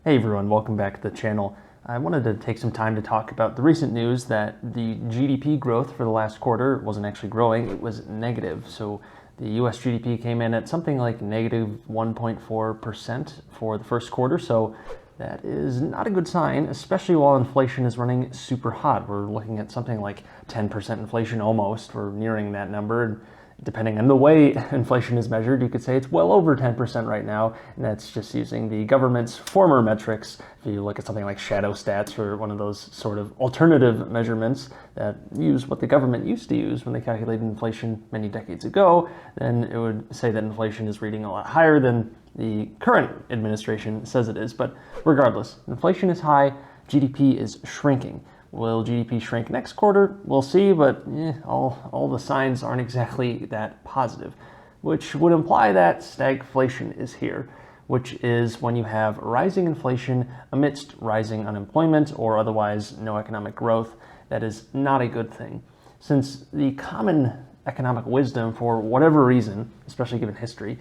Hey everyone, welcome back to the channel. I wanted to take some time to talk about the recent news that the GDP growth for the last quarter wasn't actually growing, it was negative. So the US GDP came in at something like negative 1.4% for the first quarter. So that is not a good sign, especially while inflation is running super hot. We're looking at something like 10% inflation almost. We're nearing that number. Depending on the way inflation is measured, you could say it's well over 10% right now, and that's just using the government's former metrics. If you look at something like shadow stats or one of those sort of alternative measurements that use what the government used to use when they calculated inflation many decades ago, then it would say that inflation is reading a lot higher than the current administration says it is. But regardless, inflation is high, GDP is shrinking. Will GDP shrink next quarter? We'll see, but all the signs aren't exactly that positive, which would imply that stagflation is here, which is when you have rising inflation amidst rising unemployment or otherwise no economic growth. That is not a good thing. Since the common economic wisdom, for whatever reason, especially given history,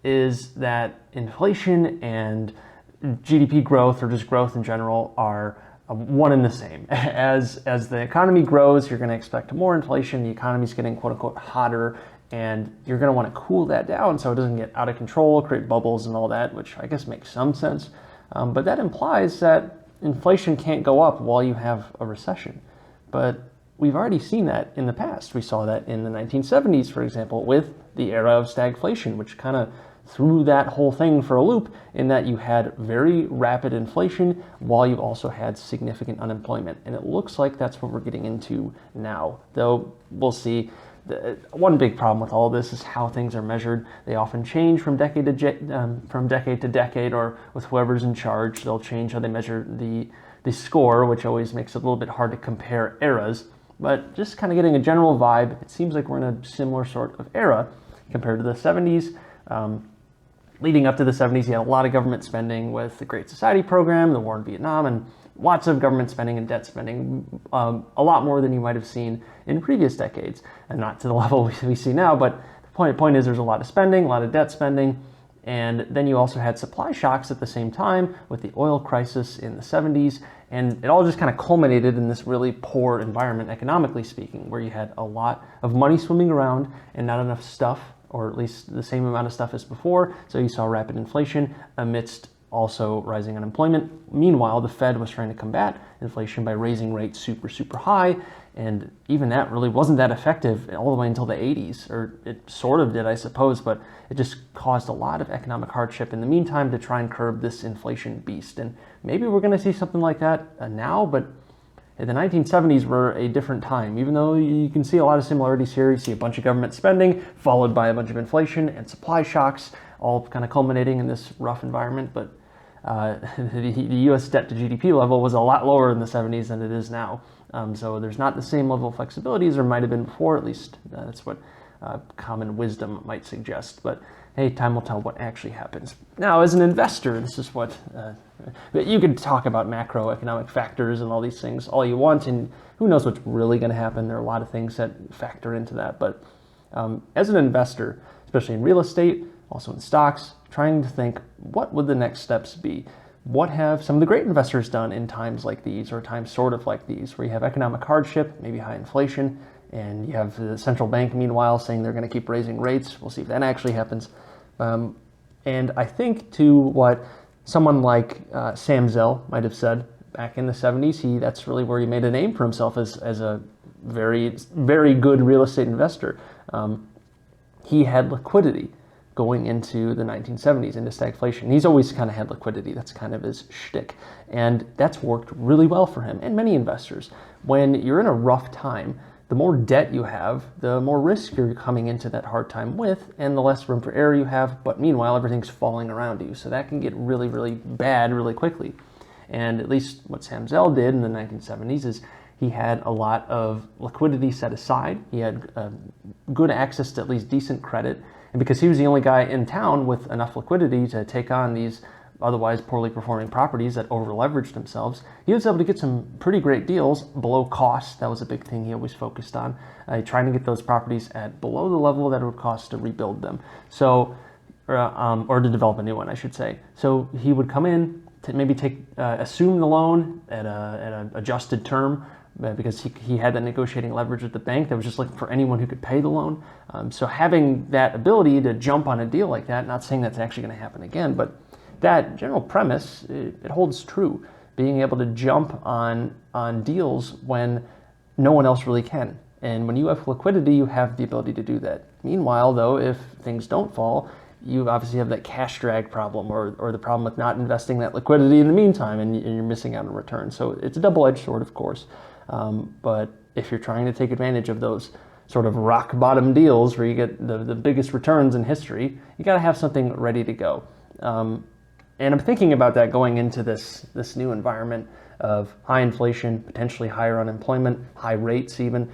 is that inflation and GDP growth, or just growth in general, are one and the same. As the economy grows, you're going to expect more inflation. The economy's getting quote unquote hotter, and you're going to want to cool that down so it doesn't get out of control, create bubbles and all that, which I guess makes some sense. But that implies that inflation can't go up while you have a recession. But we've already seen that in the past. We saw that in the 1970s, for example, with the era of stagflation, which kind of threw that whole thing for a loop, in that you had very rapid inflation while you also had significant unemployment. And it looks like that's what we're getting into now, though we'll see. One big problem with all of this is how things are measured. They often change from decade to decade, or with whoever's in charge, they'll change how they measure the score, which always makes it a little bit hard to compare eras. But just kind of getting a general vibe, it seems like we're in a similar sort of era compared to the 70s. Leading up to the 70s, you had a lot of government spending with the Great Society program, the war in Vietnam, and lots of government spending and debt spending, a lot more than you might have seen in previous decades, and not to the level we see now. But the point is there's a lot of spending, a lot of debt spending, and then you also had supply shocks at the same time with the oil crisis in the 70s, and it all just kind of culminated in this really poor environment, economically speaking, where you had a lot of money swimming around and not enough stuff, or at least the same amount of stuff as before. So you saw rapid inflation amidst also rising unemployment. Meanwhile, the Fed was trying to combat inflation by raising rates super, super high. And even that really wasn't that effective all the way until the 80s, or it sort of did, I suppose, but it just caused a lot of economic hardship in the meantime to try and curb this inflation beast. And maybe we're going to see something like that now, but the 1970s were a different time. Even though you can see a lot of similarities here, you see a bunch of government spending followed by a bunch of inflation and supply shocks, all kind of culminating in this rough environment. But the US debt to GDP level was a lot lower in the 70s than it is now. So there's not the same level of flexibility as there might have been before, at least that's what common wisdom might suggest. But hey, time will tell what actually happens. Now, as an investor, this is what you could talk about macroeconomic factors and all these things all you want, and who knows what's really going to happen. There are a lot of things that factor into that. But as an investor, especially in real estate, also in stocks, trying to think, what would the next steps be? What have some of the great investors done in times like these, or times sort of like these, where you have economic hardship, maybe high inflation, and you have the central bank, meanwhile, saying they're going to keep raising rates. We'll see if that actually happens. And I think to what someone like Sam Zell might have said back in the 70s, that's really where he made a name for himself as a very, very good real estate investor. He had liquidity going into the 1970s, into stagflation. He's always kind of had liquidity. That's kind of his shtick. And that's worked really well for him and many investors. When you're in a rough time, the more debt you have, the more risk you're coming into that hard time with, and the less room for error you have, but meanwhile, everything's falling around you. So that can get really, really bad really quickly. And at least what Sam Zell did in the 1970s is he had a lot of liquidity set aside. He had good access to at least decent credit. And because he was the only guy in town with enough liquidity to take on these otherwise poorly performing properties that over-leveraged themselves, he was able to get some pretty great deals below cost. That was a big thing he always focused on, trying to get those properties at below the level that it would cost to rebuild them. So, or to develop a new one, I should say. So he would come in, maybe assume the loan at an adjusted term, because he had that negotiating leverage with the bank that was just looking for anyone who could pay the loan. So having that ability to jump on a deal like that, not saying that's actually going to happen again, but that general premise, it holds true. Being able to jump on deals when no one else really can. And when you have liquidity, you have the ability to do that. Meanwhile, though, if things don't fall, you obviously have that cash drag problem, or the problem with not investing that liquidity in the meantime, and you're missing out on return. So it's a double-edged sword, of course. But if you're trying to take advantage of those sort of rock bottom deals where you get the biggest returns in history, you got to have something ready to go. And I'm thinking about that going into this new environment of high inflation, potentially higher unemployment, high rates even,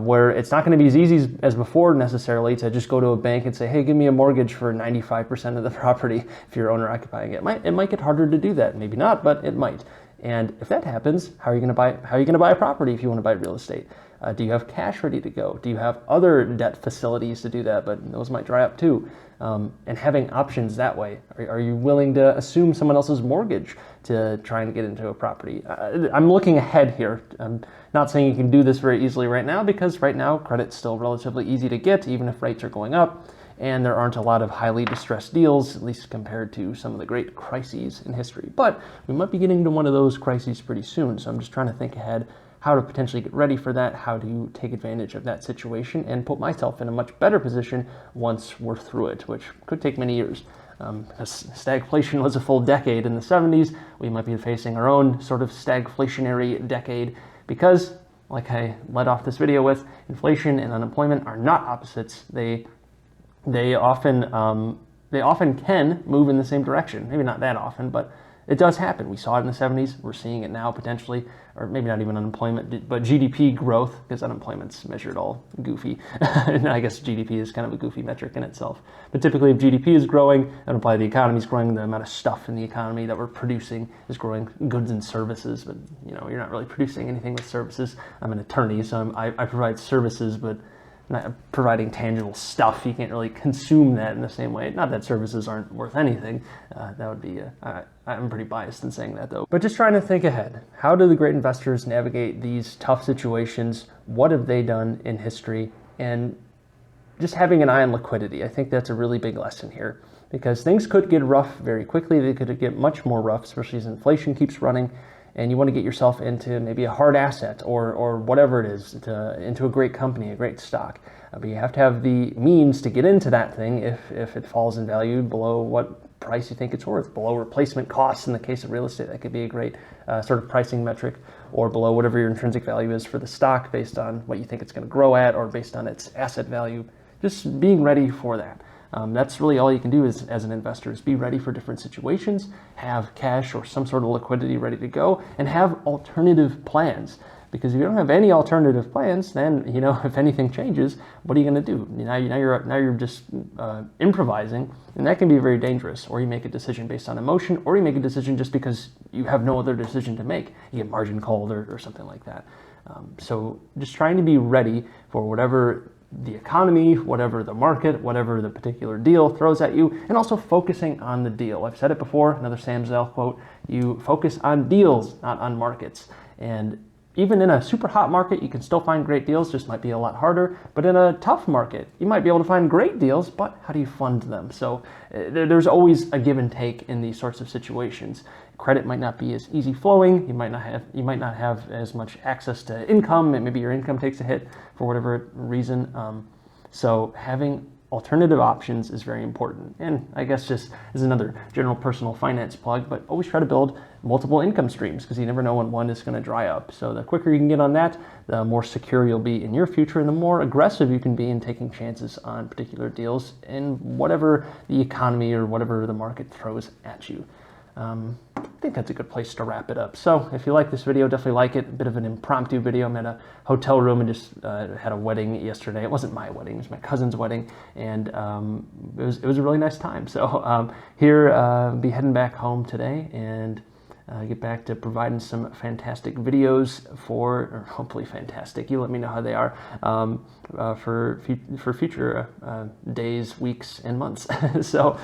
where it's not going to be as easy as before necessarily to just go to a bank and say, hey, give me a mortgage for 95% of the property if you're owner occupying it. It might get harder to do that. Maybe not, but it might. And if that happens, how are you going to buy a property if you want to buy real estate? Do you have cash ready to go? Do you have other debt facilities to do that? But those might dry up too. And having options that way. Are you willing to assume someone else's mortgage to try and get into a property? I'm looking ahead here. I'm not saying you can do this very easily right now, because right now credit's still relatively easy to get, even if rates are going up. And there aren't a lot of highly distressed deals, at least compared to some of the great crises in history. But we might be getting to one of those crises pretty soon. So I'm just trying to think ahead how to potentially get ready for that, how to take advantage of that situation and put myself in a much better position once we're through it, which could take many years. Stagflation was a full decade in the 70s. We might be facing our own sort of stagflationary decade because, like I led off this video with, inflation and unemployment are not opposites. They often can move in the same direction. Maybe not that often, but it does happen. We saw it in the 70s. We're seeing it now potentially, or maybe not even unemployment, but GDP growth, because unemployment's measured all goofy. And I guess GDP is kind of a goofy metric in itself. But typically if GDP is growing, that implies the economy is growing, the amount of stuff in the economy that we're producing is growing, goods and services, but you're not really producing anything with services. I'm an attorney, so I provide services, but not providing tangible stuff. You can't really consume that in the same way. Not that services aren't worth anything. That would be, I'm pretty biased in saying that though. But just trying to think ahead. How do the great investors navigate these tough situations? What have they done in history? And just having an eye on liquidity. I think that's a really big lesson here, because things could get rough very quickly. They could get much more rough, especially as inflation keeps running. And you want to get yourself into maybe a hard asset or whatever it is, into a great company, a great stock. But you have to have the means to get into that thing if it falls in value below what price you think it's worth, below replacement costs in the case of real estate. That could be a great sort of pricing metric, or below whatever your intrinsic value is for the stock based on what you think it's going to grow at, or based on its asset value. Just being ready for that. That's really all you can do as an investor, is be ready for different situations, have cash or some sort of liquidity ready to go, and have alternative plans. Because if you don't have any alternative plans, then, if anything changes, what are you going to do? Now you're just improvising, and that can be very dangerous. Or you make a decision based on emotion, or you make a decision just because you have no other decision to make. You get margin called or something like that. So just trying to be ready for whatever the economy, whatever the market, whatever the particular deal throws at you, and also focusing on the deal. I've said it before, another Sam Zell quote, you focus on deals, not on markets. And even in a super hot market, you can still find great deals, just might be a lot harder. But in a tough market, you might be able to find great deals, but how do you fund them? So there's always a give and take in these sorts of situations. Credit might not be as easy flowing. You might not have as much access to income, and maybe your income takes a hit for whatever reason. So having alternative options is very important. And I guess just as another general personal finance plug, but always try to build multiple income streams, because you never know when one is going to dry up. So the quicker you can get on that, the more secure you'll be in your future, and the more aggressive you can be in taking chances on particular deals in whatever the economy or whatever the market throws at you. I think that's a good place to wrap it up. So if you like this video, definitely like it. A bit of an impromptu video. I'm at a hotel room and just had a wedding yesterday. It wasn't my wedding, it was my cousin's wedding, and it was a really nice time. So here, be heading back home today and get back to providing some fantastic videos or hopefully fantastic, you let me know how they are, for future days, weeks, and months. So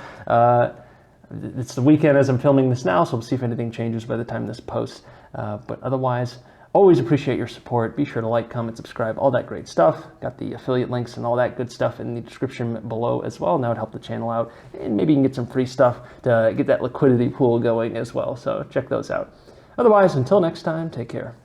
it's the weekend as I'm filming this now, so we'll see if anything changes by the time this posts. But otherwise, always appreciate your support. Be sure to like, comment, subscribe, all that great stuff. Got the affiliate links and all that good stuff in the description below as well. Now it'd help the channel out, and maybe you can get some free stuff to get that liquidity pool going as well. So check those out. Otherwise, until next time, take care.